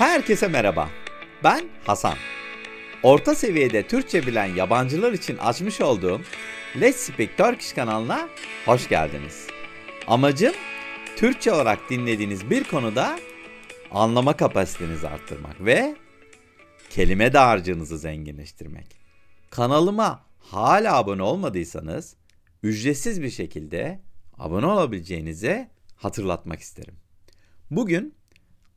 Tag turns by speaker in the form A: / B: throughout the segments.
A: Herkese merhaba. Ben Hasan. Orta seviyede Türkçe bilen yabancılar için açmış olduğum Let's Speak Turkish kanalına hoş geldiniz. Amacım Türkçe olarak dinlediğiniz bir konuda anlama kapasitenizi arttırmak ve kelime dağarcığınızı zenginleştirmek. Kanalıma hala abone olmadıysanız ücretsiz bir şekilde abone olabileceğinizi hatırlatmak isterim. Bugün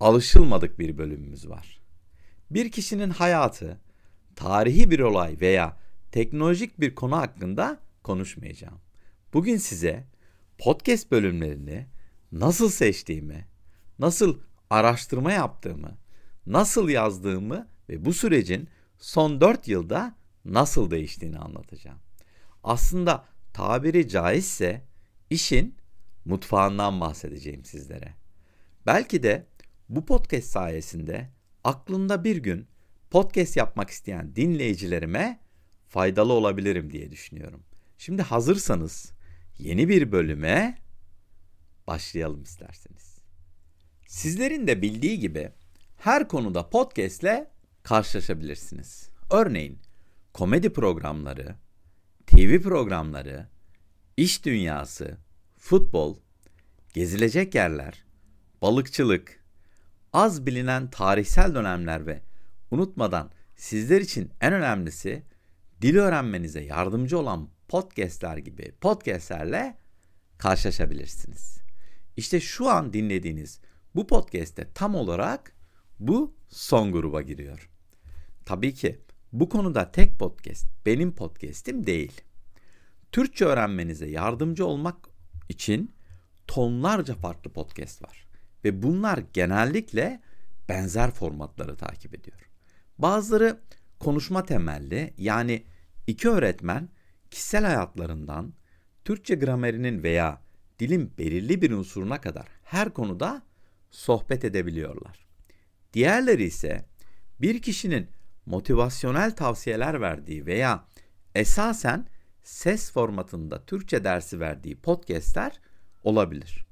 A: alışılmadık bir bölümümüz var. Bir kişinin hayatı, tarihi bir olay veya teknolojik bir konu hakkında konuşmayacağım. Bugün size podcast bölümlerini nasıl seçtiğimi, nasıl araştırma yaptığımı, nasıl yazdığımı ve bu sürecin son 4 yılda nasıl değiştiğini anlatacağım. Aslında tabiri caizse işin mutfağından bahsedeceğim sizlere. Belki de bu podcast sayesinde aklında bir gün podcast yapmak isteyen dinleyicilerime faydalı olabilirim diye düşünüyorum. Şimdi hazırsanız yeni bir bölüme başlayalım isterseniz. Sizlerin de bildiği gibi her konuda podcast ile karşılaşabilirsiniz. Örneğin komedi programları, TV programları, iş dünyası, futbol, gezilecek yerler, balıkçılık, az bilinen tarihsel dönemler ve unutmadan sizler için en önemlisi dil öğrenmenize yardımcı olan podcastler gibi podcastlerle karşılaşabilirsiniz. İşte şu an dinlediğiniz bu podcast'te tam olarak bu son gruba giriyor. Tabii ki bu konuda tek podcast benim podcast'im değil. Türkçe öğrenmenize yardımcı olmak için tonlarca farklı podcast var. Ve bunlar genellikle benzer formatları takip ediyor. Bazıları konuşma temelli, yani iki öğretmen kişisel hayatlarından Türkçe gramerinin veya dilin belirli bir unsuruna kadar her konuda sohbet edebiliyorlar. Diğerleri ise bir kişinin motivasyonel tavsiyeler verdiği veya esasen ses formatında Türkçe dersi verdiği podcastler olabilir.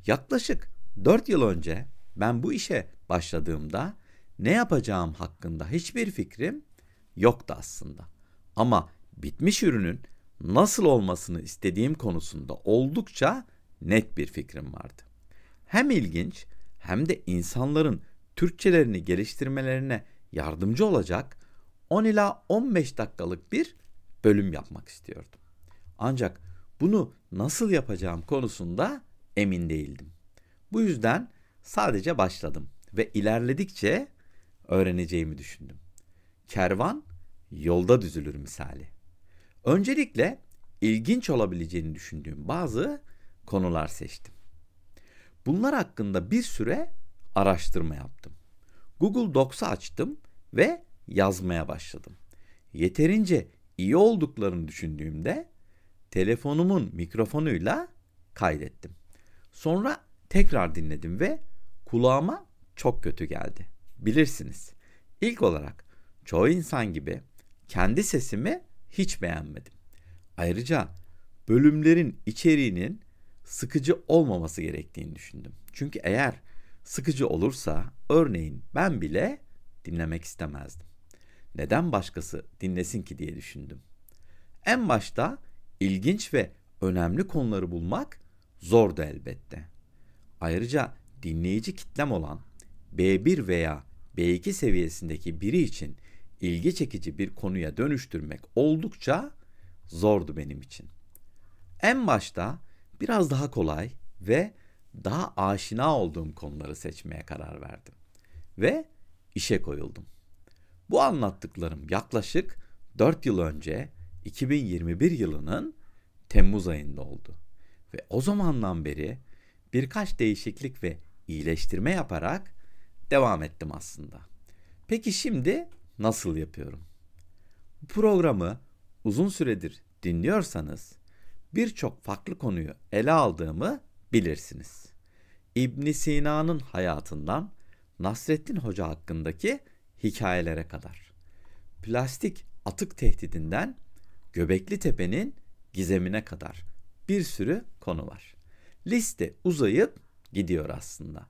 A: Yaklaşık 4 yıl önce ben bu işe başladığımda ne yapacağım hakkında hiçbir fikrim yoktu aslında. Ama bitmiş ürünün nasıl olmasını istediğim konusunda oldukça net bir fikrim vardı. Hem ilginç hem de insanların Türkçelerini geliştirmelerine yardımcı olacak 10 ila 15 dakikalık bir bölüm yapmak istiyordum. Ancak bunu nasıl yapacağım konusunda emin değildim. Bu yüzden sadece başladım ve ilerledikçe öğreneceğimi düşündüm. Kervan yolda düzülür misali. Öncelikle ilginç olabileceğini düşündüğüm bazı konular seçtim. Bunlar hakkında bir süre araştırma yaptım. Google Docs'u açtım ve yazmaya başladım. Yeterince iyi olduklarını düşündüğümde telefonumun mikrofonuyla kaydettim. Sonra tekrar dinledim ve kulağıma çok kötü geldi. Bilirsiniz, ilk olarak çoğu insan gibi kendi sesimi hiç beğenmedim. Ayrıca bölümlerin içeriğinin sıkıcı olmaması gerektiğini düşündüm. Çünkü eğer sıkıcı olursa örneğin ben bile dinlemek istemezdim. Neden başkası dinlesin ki diye düşündüm. En başta ilginç ve önemli konuları bulmak zordu elbette. Ayrıca dinleyici kitlem olan B1 veya B2 seviyesindeki biri için ilgi çekici bir konuya dönüştürmek oldukça zordu benim için. En başta biraz daha kolay ve daha aşina olduğum konuları seçmeye karar verdim ve işe koyuldum. Bu anlattıklarım yaklaşık 4 yıl önce 2021 yılının Temmuz ayında oldu ve o zamandan beri birkaç değişiklik ve iyileştirme yaparak devam ettim aslında. Peki şimdi nasıl yapıyorum? Bu programı uzun süredir dinliyorsanız birçok farklı konuyu ele aldığımı bilirsiniz. İbn Sina'nın hayatından Nasrettin Hoca hakkındaki hikayelere kadar. Plastik atık tehdidinden Göbekli Tepe'nin gizemine kadar bir sürü konu var. Liste uzayıp gidiyor aslında.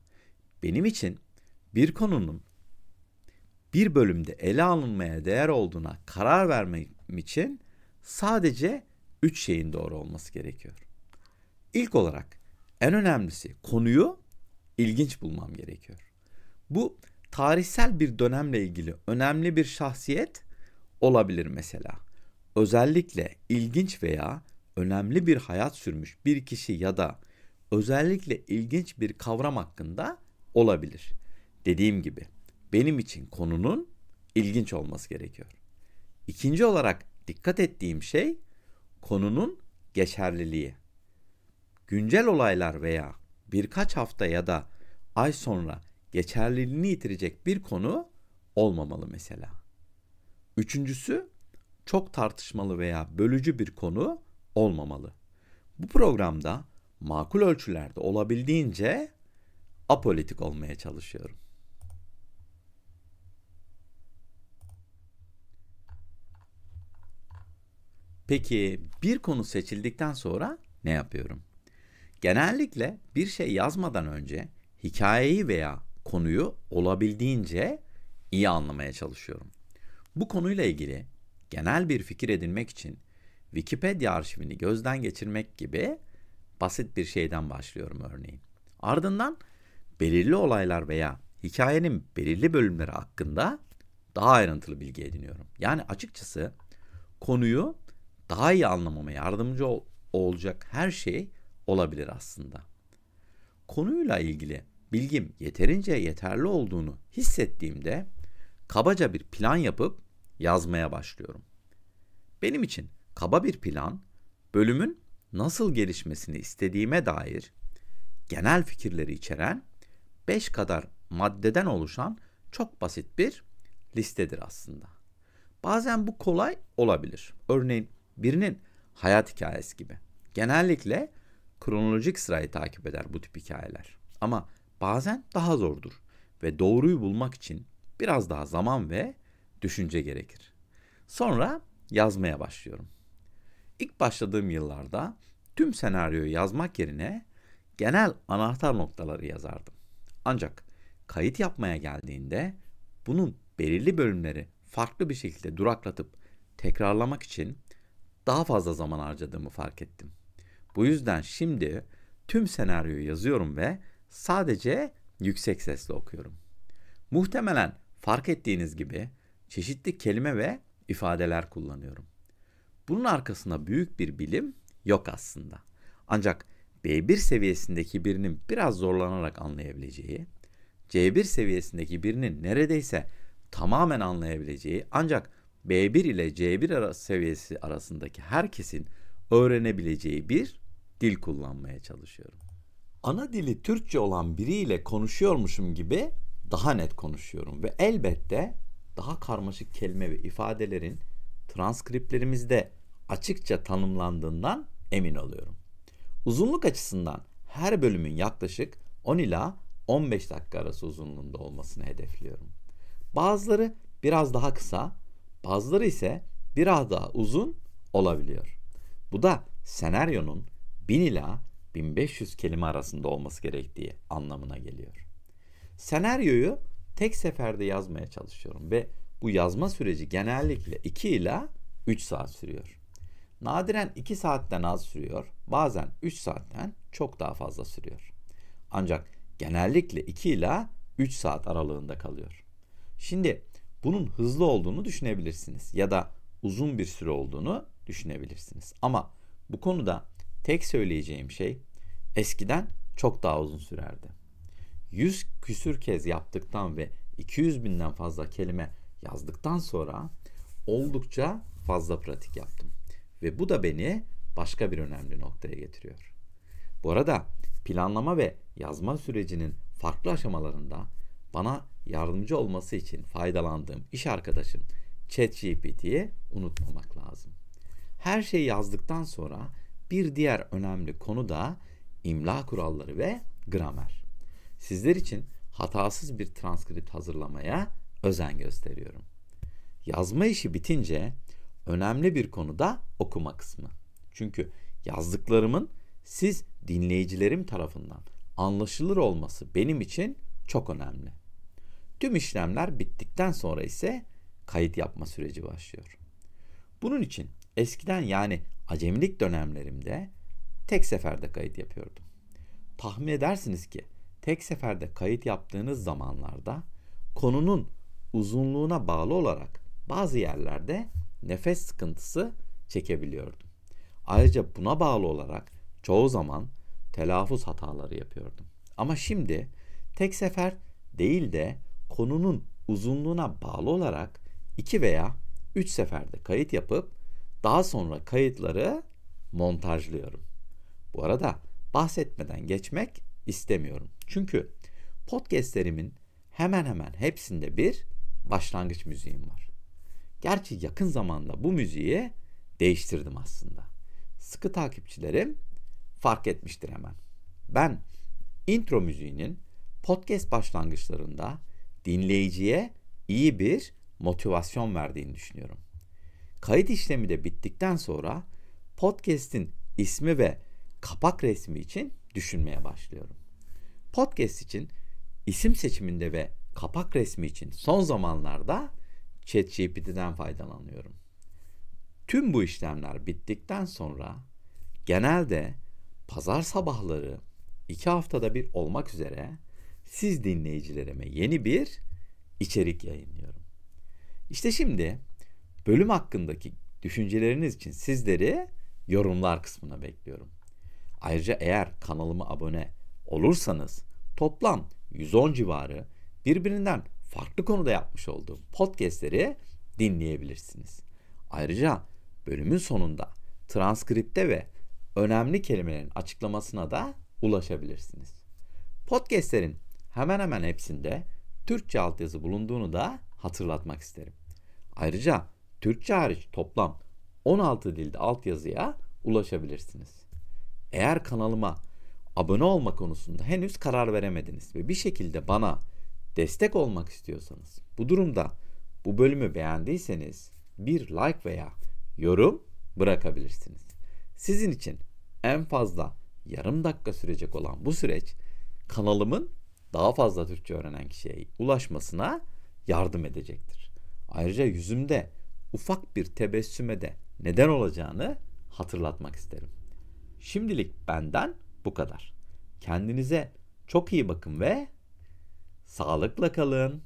A: Benim için Bir konunun bir bölümde ele alınmaya değer olduğuna karar vermem için sadece 3 şeyin doğru olması gerekiyor. İlk olarak en önemlisi konuyu ilginç bulmam gerekiyor. Bu tarihsel bir dönemle ilgili önemli bir şahsiyet olabilir mesela. Özellikle ilginç veya önemli bir hayat sürmüş bir kişi ya da özellikle ilginç bir kavram hakkında olabilir. Dediğim gibi benim için konunun ilginç olması gerekiyor. İkinci olarak dikkat ettiğim şey konunun geçerliliği. Güncel olaylar veya birkaç hafta ya da ay sonra geçerliliğini yitirecek bir konu olmamalı mesela. Üçüncüsü, çok tartışmalı veya bölücü bir konu olmamalı. Bu programda makul ölçülerde olabildiğince apolitik olmaya çalışıyorum. Peki bir konu seçildikten sonra ne yapıyorum? Genellikle bir şey yazmadan önce hikayeyi veya konuyu olabildiğince iyi anlamaya çalışıyorum. Bu konuyla ilgili genel bir fikir edinmek için Wikipedia arşivini gözden geçirmek gibi basit bir şeyden başlıyorum örneğin. Ardından belirli olaylar veya hikayenin belirli bölümleri hakkında daha ayrıntılı bilgi ediniyorum. Yani açıkçası konuyu daha iyi anlamama yardımcı olacak her şey olabilir aslında. Konuyla ilgili bilgim yeterince yeterli olduğunu hissettiğimde kabaca bir plan yapıp yazmaya başlıyorum. Benim için kaba bir plan, bölümün nasıl gelişmesini istediğime dair genel fikirleri içeren 5 kadar maddeden oluşan çok basit bir listedir aslında. Bazen bu kolay olabilir. Örneğin birinin hayat hikayesi gibi. Genellikle kronolojik sırayı takip eder bu tip hikayeler. Ama bazen daha zordur ve doğruyu bulmak için biraz daha zaman ve düşünce gerekir. Sonra yazmaya başlıyorum. İlk başladığım yıllarda tüm senaryoyu yazmak yerine genel anahtar noktaları yazardım. Ancak kayıt yapmaya geldiğinde bunun belirli bölümleri farklı bir şekilde duraklatıp tekrarlamak için daha fazla zaman harcadığımı fark ettim. Bu yüzden şimdi tüm senaryoyu yazıyorum ve sadece yüksek sesle okuyorum. Muhtemelen fark ettiğiniz gibi çeşitli kelime ve ifadeler kullanıyorum. Bunun arkasında büyük bir bilim yok aslında. Ancak B1 seviyesindeki birinin biraz zorlanarak anlayabileceği, C1 seviyesindeki birinin neredeyse tamamen anlayabileceği ancak B1 ile C1 seviyesi arasındaki herkesin öğrenebileceği bir dil kullanmaya çalışıyorum. Ana dili Türkçe olan biriyle konuşuyormuşum gibi daha net konuşuyorum ve elbette daha karmaşık kelime ve ifadelerin transkriplerimizde açıkça tanımlandığından emin oluyorum. Uzunluk açısından her bölümün yaklaşık 10 ila 15 dakika arası uzunluğunda olmasını hedefliyorum. Bazıları biraz daha kısa, bazıları ise biraz daha uzun olabiliyor. Bu da senaryonun 1000 ila 1500 kelime arasında olması gerektiği anlamına geliyor. Senaryoyu tek seferde yazmaya çalışıyorum ve bu yazma süreci genellikle 2 ila 3 saat sürüyor. Nadiren 2 saatten az sürüyor, bazen 3 saatten çok daha fazla sürüyor. Ancak genellikle 2 ila 3 saat aralığında kalıyor. Şimdi bunun hızlı olduğunu düşünebilirsiniz ya da uzun bir süre olduğunu düşünebilirsiniz. Ama bu konuda tek söyleyeceğim şey eskiden çok daha uzun sürerdi. 100 küsür kez yaptıktan ve 200 binden fazla kelime yazdıktan sonra oldukça fazla pratik yaptım. Ve bu da beni başka bir önemli noktaya getiriyor. Bu arada planlama ve yazma sürecinin farklı aşamalarında bana yardımcı olması için faydalandığım iş arkadaşım ChatGPT'yi unutmamak lazım. Her şeyi yazdıktan sonra bir diğer önemli konu da imla kuralları ve gramer. Sizler için hatasız bir transkript hazırlamaya özen gösteriyorum. Yazma işi bitince önemli bir konu da okuma kısmı. Çünkü yazdıklarımın siz dinleyicilerim tarafından anlaşılır olması benim için çok önemli. Tüm işlemler bittikten sonra ise kayıt yapma süreci başlıyor. Bunun için eskiden yani acemilik dönemlerimde tek seferde kayıt yapıyordum. Tahmin edersiniz ki tek seferde kayıt yaptığınız zamanlarda konunun uzunluğuna bağlı olarak bazı yerlerde nefes sıkıntısı çekebiliyordum. Ayrıca buna bağlı olarak çoğu zaman telaffuz hataları yapıyordum. Ama şimdi tek sefer değil de konunun uzunluğuna bağlı olarak 2 veya 3 seferde kayıt yapıp daha sonra kayıtları montajlıyorum. Bu arada bahsetmeden geçmek istemiyorum. Çünkü podcastlerimin hemen hemen hepsinde bir başlangıç müziğim var. Gerçi yakın zamanda bu müziği değiştirdim aslında. Sıkı takipçilerim fark etmiştir hemen. Ben intro müziğinin podcast başlangıçlarında dinleyiciye iyi bir motivasyon verdiğini düşünüyorum. Kayıt işlemi de bittikten sonra podcast'in ismi ve kapak resmi için düşünmeye başlıyorum. Podcast için isim seçiminde ve kapak resmi için son zamanlarda ChatGPT'den faydalanıyorum. Tüm bu işlemler bittikten sonra genelde pazar sabahları 2 haftada bir olmak üzere siz dinleyicilerime yeni bir içerik yayınlıyorum. İşte şimdi bölüm hakkındaki düşünceleriniz için sizleri yorumlar kısmına bekliyorum. Ayrıca eğer kanalıma abone olursanız toplam 110 civarı birbirinden farklı konuda yapmış olduğum podcastleri dinleyebilirsiniz. Ayrıca bölümün sonunda transkripte ve önemli kelimelerin açıklamasına da ulaşabilirsiniz. Podcastlerin hemen hemen hepsinde Türkçe altyazı bulunduğunu da hatırlatmak isterim. Ayrıca Türkçe hariç toplam 16 dilde altyazıya ulaşabilirsiniz. Eğer kanalıma abone olma konusunda henüz karar veremediniz ve bir şekilde bana destek olmak istiyorsanız, bu durumda bu bölümü beğendiyseniz bir like veya yorum bırakabilirsiniz. Sizin için en fazla yarım dakika sürecek olan bu süreç kanalımın daha fazla Türkçe öğrenen kişiye ulaşmasına yardım edecektir. Ayrıca yüzümde ufak bir tebessüme de neden olacağını hatırlatmak isterim. Şimdilik benden bu kadar. Kendinize çok iyi bakın ve sağlıkla kalın.